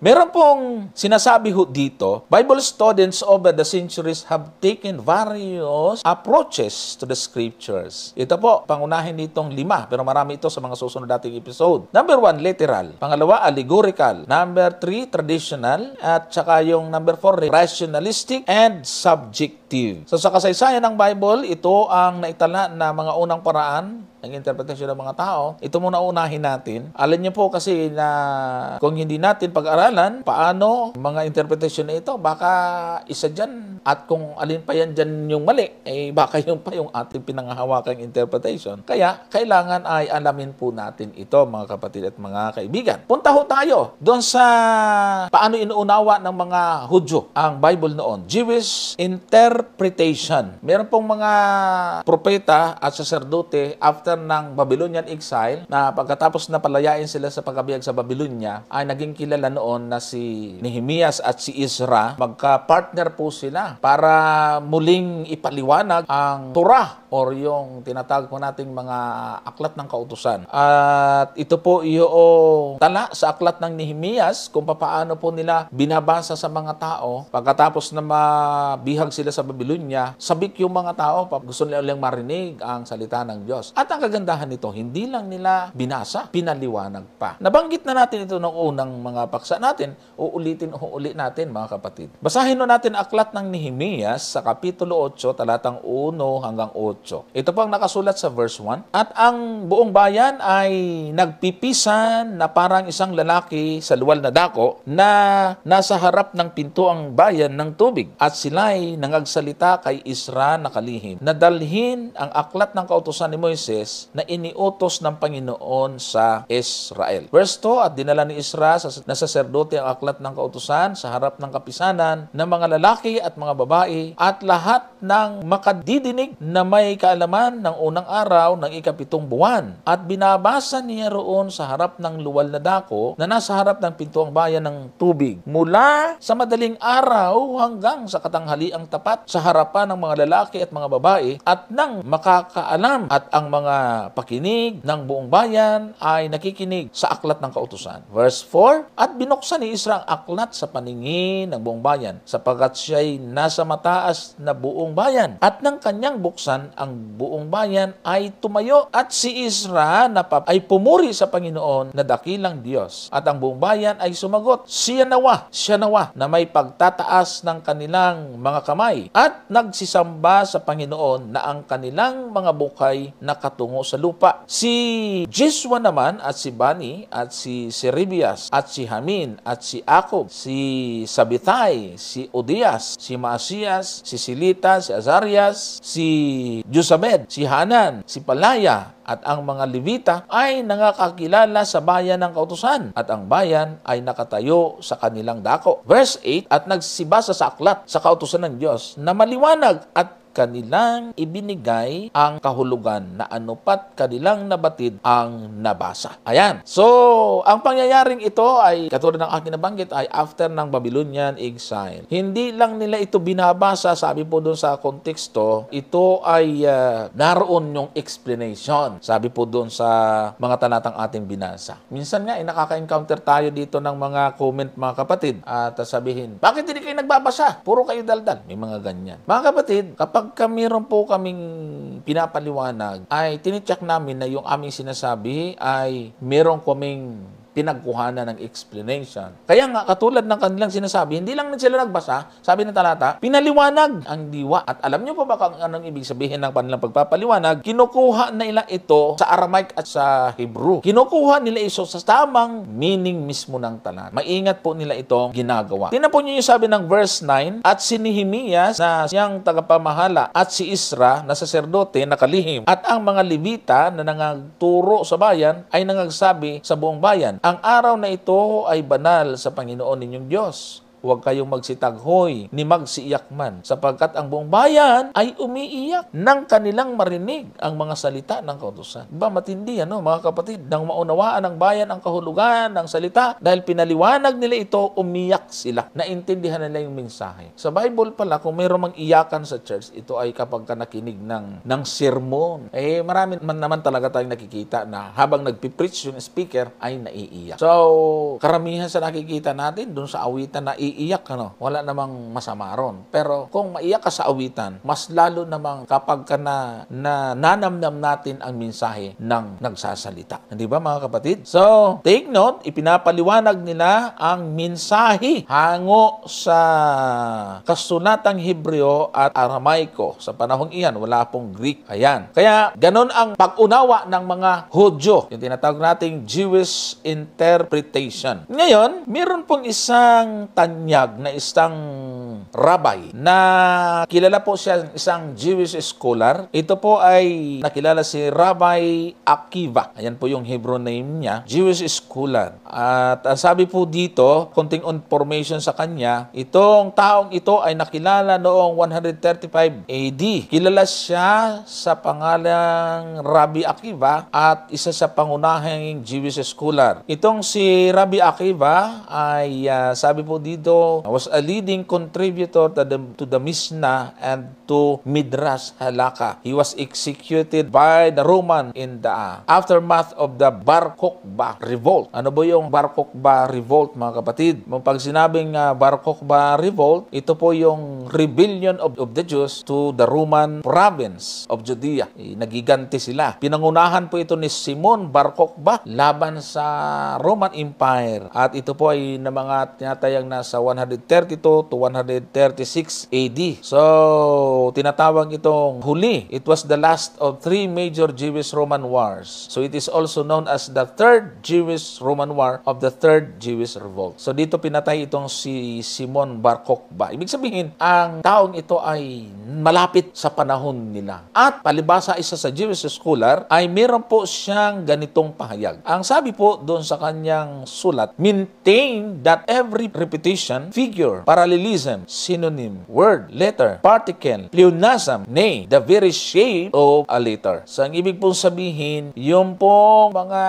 Meron pong sinasabi ho dito, Bible students over the centuries have taken various approaches to the scriptures. Ito po, pangunahin nitong 5, pero marami ito sa mga susunod nating episode. Number 1, literal. Pangalawa, allegorical. Number 3, traditional. At saka yung number 4, rationalistic and subjective. So sa kasaysayan ng Bible, ito ang naitala na mga unang paraan ng interpretation ng mga tao. Ito muna unahin natin. Alam niyo po kasi na kung hindi natin pag-aralan, paano mga interpretation na ito, baka isa dyan. At kung alin pa yan dyan yung mali, baka yung pa yung ating pinangahawakang interpretation. Kaya, kailangan ay alamin po natin ito, mga kapatid at mga kaibigan. Punta ho tayo doon sa paano inuunawa ng mga Hudyo ang Bible noon. Jewish interpretation. Meron pong mga propeta at saserdote after ng Babylonian exile na pagkatapos na palayain sila sa pagkabiyag sa Babylonia ay naging kilala noon na si Nehemias at si Ezra. Magka-partner po sila para muling ipaliwanag ang Torah or yung tinatawag po nating mga aklat ng kautusan. At ito po yung tala sa aklat ng Nehemias kung paano po nila binabasa sa mga tao. Pagkatapos na mabihag sila sa Babylonia, sabik yung mga tao, gusto nila uling marinig ang salita ng Diyos. At ang kagandahan nito, hindi lang nila binasa, pinaliwanag pa. Nabanggit na natin ito noong unang mga paksa natin, uulit natin mga kapatid. Basahin natin aklat ng Nehemias sa Kapitulo 8, talatang 1 hanggang 8. Ito po ang nakasulat sa verse 1. At ang buong bayan ay nagpipisan na parang isang lalaki sa luwal na dako na nasa harap ng pinto ang bayan ng tubig. At sila'y nangagsalita kay Ezra na kalihim na dalhin ang aklat ng kautusan ni Moises na iniutos ng Panginoon sa Israel. Verse 2, at dinala ni Ezra na saserdote ang aklat ng kautusan sa harap ng kapisanan ng mga lalaki at mga babae at lahat ng makadidinig na may kaalaman ng unang araw ng ika-7 buwan. At binabasa niya roon sa harap ng luwal na dako na nasa harap ng pinto ang bayan ng tubig. Mula sa madaling araw hanggang sa katanghaliang tapat sa harapan ng mga lalaki at mga babae at ng makakaalam at ang mga pakinig ng buong bayan ay nakikinig sa aklat ng kautusan. Verse 4, at binuksan ni Ezra ang aklat sa paningin ng buong bayan sapagkat siya'y nasa mataas na buong bayan. At nang kanyang buksan, ang buong bayan ay tumayo at si Ezra ay pumuri sa Panginoon na dakilang Diyos. At ang buong bayan ay sumagot, siya nawa na may pagtataas ng kanilang mga kamay at nagsisamba sa Panginoon na ang kanilang mga bukay nakatungo sa lupa. Si Jesua naman at si Bani at si Seribias at si Hamin at si Akub, si Sabithai, si Odias, si Maasias, si Silita, si Azarias, si Josabed, si Hanan, si Palaya, at ang mga Levita ay nangakakilala sa bayan ng kautusan at ang bayan ay nakatayo sa kanilang dako. Verse 8, at nagsibasa sa aklat sa kautusan ng Diyos na maliwanag at kanilang ibinigay ang kahulugan na anupat kanilang nabatid ang nabasa. Ayan. So, ang pangyayaring ito ay, katulad ng aking nabanggit, ay after ng Babylonian exile. Hindi lang nila ito binabasa, sabi po doon sa konteksto, ito ay naroon yung explanation. Sabi po doon sa mga talatang ating binasa. Minsan nga, nakaka-encounter tayo dito ng mga comment, mga kapatid, at sabihin, bakit hindi kayo nagbabasa? Puro kayo daldal. May mga ganyan. Mga kapatid, kapag meron po kaming pinapaliwanag, ay tinicheck namin na yung aming sinasabi ay meron kaming pinagkuhanan ng explanation. Kaya nga, katulad ng kanilang sinasabi, hindi lang sila nagbasa, sabi ng talata, pinaliwanag ang diwa. At alam niyo po ba kung anong ibig sabihin ng kanilang pagpapaliwanag? Kinukuha nila ito sa Aramaic at sa Hebrew. Kinukuha nila ito sa tamang meaning mismo ng talata. Maingat po nila itong ginagawa. Tingnan po niyo yung sabi ng verse 9, at si Nehemias na siyang tagapamahala at si Ezra na saserdote na kalihim at ang mga Levita na nangagturo sa bayan ay nangagsabi sa buong bayan, ang araw na ito ay banal sa Panginoon ninyong Diyos. huwag kayong magsitaghoy ni magsiiyak man, sapagkat ang buong bayan ay umiiyak nang kanilang marinig ang mga salita ng kautusan. Ba, matindi mga kapatid, nang maunawaan ng bayan ang kahulugan ng salita, dahil pinaliwanag nila ito, umiyak sila. Naintindihan nila yung mensahe. Sa Bible pala, kung mayroong mang iyakan sa church, ito ay kapag ka nakinig ng sermon. Marami naman talaga tayong nakikita na habang nagpipreach yung speaker, ay naiiyak. So, karamihan sa nakikita natin, dun sa awitan na iiyak, wala namang masama ron. Pero kung maiyak ka sa awitan, mas lalo namang kapag ka nanamnam natin ang mensahe ng nagsasalita. Hindi ba mga kapatid? So, take note, ipinapaliwanag nila ang mensahe hango sa kasulatang Hebreo at Aramaiko. Sa panahong iyan, wala pong Greek. Ayan. Kaya, ganun ang pag-unawa ng mga Hudyo, yung tinatawag nating Jewish interpretation. Ngayon, meron pong isang tanyag na isang rabbi na kilala po siya isang Jewish scholar. Ito po ay nakilala si Rabbi Akiva. Ayan po yung Hebrew name niya, Jewish scholar. At sabi po dito, konting information sa kanya, itong taong ito ay nakilala noong 135 AD. Kilala siya sa pangalang Rabbi Akiva at isa sa pangunahing Jewish scholar. Itong si Rabbi Akiva ay sabi po dito, was a leading contributor to the Mishnah and to Midrash Halakha. He was executed by the Roman in the aftermath of the Bar Kokhba revolt. Ano ba yung Bar Kokhba revolt, mga kapatid? Pag sinabing Bar Kokhba revolt, ito po yung rebellion of the Jews to the Roman province of Judea. Nagiganti sila. Pinangunahan po ito ni Simon Bar Kokhba laban sa Roman Empire. At ito po ay na mga tinatayang nasa 132 to 136 AD. So, tinatawag itong huli. It was the last of three major Jewish-Roman wars. So, it is also known as the Third Jewish-Roman War of the Third Jewish Revolt. So, dito pinatay itong si Simon Bar Kokhba. Ibig sabihin, ang taong ito ay malapit sa panahon nila. At palibasa isa sa Jewish scholar, ay meron po siyang ganitong pahayag. Ang sabi po doon sa kanyang sulat, maintain that every repetition, figure, parallelism, synonym, word, letter, particle, pleonasm, nay, the very shape of a letter. So, ang ibig pong sabihin, yung pong mga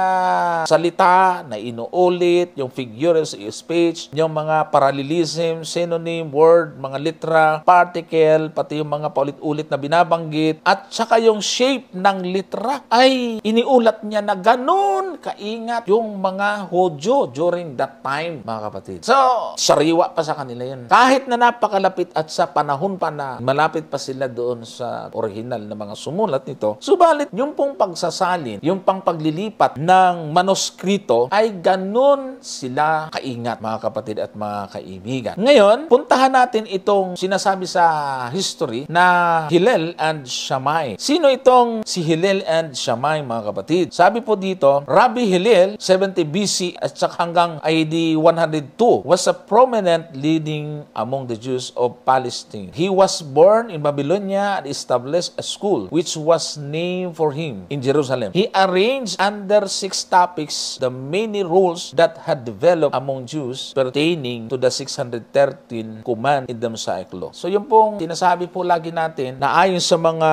salita na inuulit, yung figures of speech, yung mga parallelism, synonym, word, mga litra, particle, pati yung mga paulit-ulit na binabanggit, at saka yung shape ng litra ay iniulat niya na ganun kaingat yung mga Hudyo during that time, mga kapatid. So, sariwa pa sa kanila yun. Kahit na napakalapit at sa panahon pa na malapit pa sila doon sa original na mga sumulat nito, subalit yung pong pagsasalin, yung pang paglilipat ng manuskrito ay ganun sila kaingat, mga kapatid at mga kaibigan. Ngayon, puntahan natin itong sinasabi sa history na Hillel and Shammai. Sino itong si Hillel and Shammai, mga kapatid? Sabi po dito, Rabbi Hillel, 70 BC at saka hanggang AD 102, was a prominent leading among the Jews of Palestine. He was born in Babylonia and established a school which was named for him in Jerusalem. He arranged under 6 topics the many rules that had developed among Jews pertaining to the 613 command in the Mosaic Law. So yung pong sinasabi po lagi natin na ayon sa mga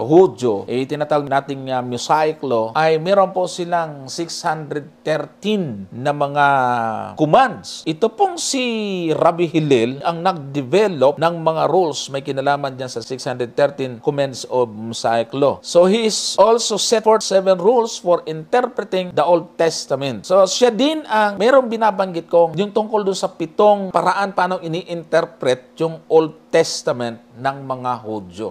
Hudyo, tinatawag nating Mosaic Law, ay meron po silang 613 na mga commands. Ito pong si Rabbi Hillel ang nag-develop ng mga rules may kinalaman dyan sa 613 commands of Mosaic Law. So he is also set forth 7 rules for interpreting the Old Testament. So siya din ang merong binabanggit ko yung tungkol doon sa 7 paraan paano ini-interpret yung Old Testament ng mga Hudyo.